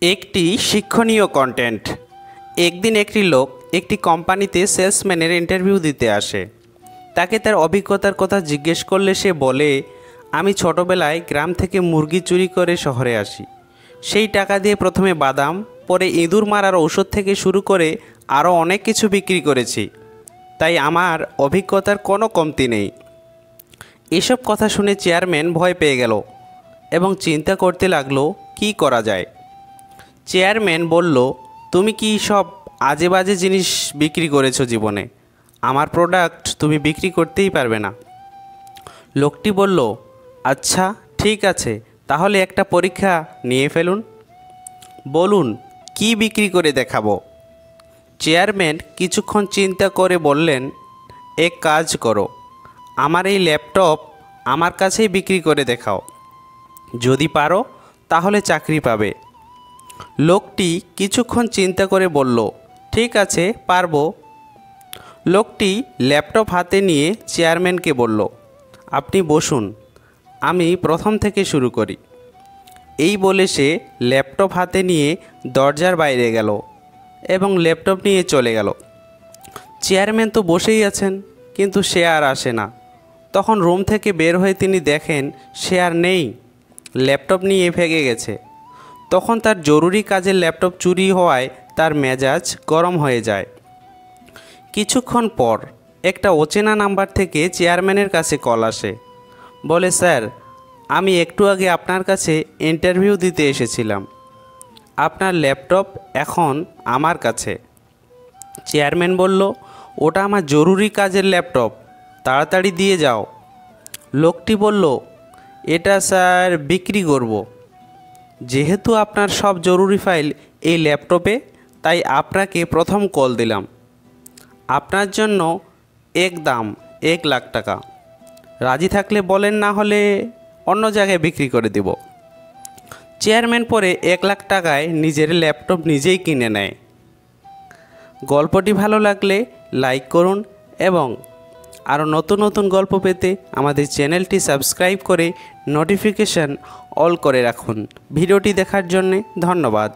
একটি শিক্ষণীয় কন্টেন্ট। একদিন একটি লোক একটি কোম্পানিতে সেলসম্যানের ইন্টারভিউ দিতে আসে। তাকে তার অভিজ্ঞতার কথা জিজ্ঞেস করলে সে বলে, আমি ছোটোবেলায় গ্রাম থেকে মুরগি চুরি করে শহরে আসি। সেই টাকা দিয়ে প্রথমে বাদাম, পরে ইঁদুর মারার ঔষধ থেকে শুরু করে আরও অনেক কিছু বিক্রি করেছি। তাই আমার অভিজ্ঞতার কোনো কমতি নেই। এসব কথা শুনে চেয়ারম্যান ভয় পেয়ে গেল এবং চিন্তা করতে লাগলো কী করা যায়। চেয়ারম্যান বলল, তুমি কি সব আজে বাজে জিনিস বিক্রি করেছো জীবনে? আমার প্রোডাক্ট তুমি বিক্রি করতেই পারবে না। লোকটি বলল, আচ্ছা ঠিক আছে, তাহলে একটা পরীক্ষা নিয়ে ফেলুন। বলুন কি বিক্রি করে দেখাবো? চেয়ারম্যান কিছুক্ষণ চিন্তা করে বললেন, এক কাজ করো, আমার এই ল্যাপটপ আমার কাছেই বিক্রি করে দেখাও। যদি পারো তাহলে চাকরি পাবে। লোকটি কিছুক্ষণ চিন্তা করে বলল, ঠিক আছে, পারবো। লোকটি ল্যাপটপ হাতে নিয়ে চেয়ারম্যানকে বলল, আপনি বসুন, আমি প্রথম থেকে শুরু করি। এই বলে সে ল্যাপটপ হাতে নিয়ে দরজার বাইরে গেল এবং ল্যাপটপ নিয়ে চলে গেল। চেয়ারম্যান তো বসেই আছেন, কিন্তু সে আর আসে না। তখন রুম থেকে বের হয়ে তিনি দেখেন সে আর নেই, ল্যাপটপ নিয়ে ভেগে গেছে। তখন তার জরুরি কাজের ল্যাপটপ চুরি হওয়ায় তার মেজাজ গরম হয়ে যায়। কিছুক্ষণ পর একটা অচেনা নাম্বার থেকে চেয়ারম্যানের কাছে কল আসে। বলে, স্যার, আমি একটু আগে আপনার কাছে ইন্টারভিউ দিতে এসেছিলাম। আপনার ল্যাপটপ এখন আমার কাছে। চেয়ারম্যান বলল, ওটা আমার জরুরি কাজের ল্যাপটপ, তাড়াতাড়ি দিয়ে যাও। লোকটি বলল, এটা স্যার বিক্রি করব। যেহেতু আপনার সব জরুরি ফাইল এই ল্যাপটপে, তাই আপনাকে প্রথম কল দিলাম। আপনার জন্য একদম 1,00,000 টাকা। রাজি থাকলে বলেন, না হলে অন্য জায়গায় বিক্রি করে দেব। চেয়ারম্যান পরে 1,00,000 টাকায় নিজের ল্যাপটপ নিজেই কিনে নেয়। গল্পটি ভালো লাগলে লাইক করুন এবং আরও নতুন নতুন গল্প পেতে আমাদের চ্যানেলটি সাবস্ক্রাইব করে নোটিফিকেশান অল করে রাখুন। ভিডিওটি দেখার জন্যে ধন্যবাদ।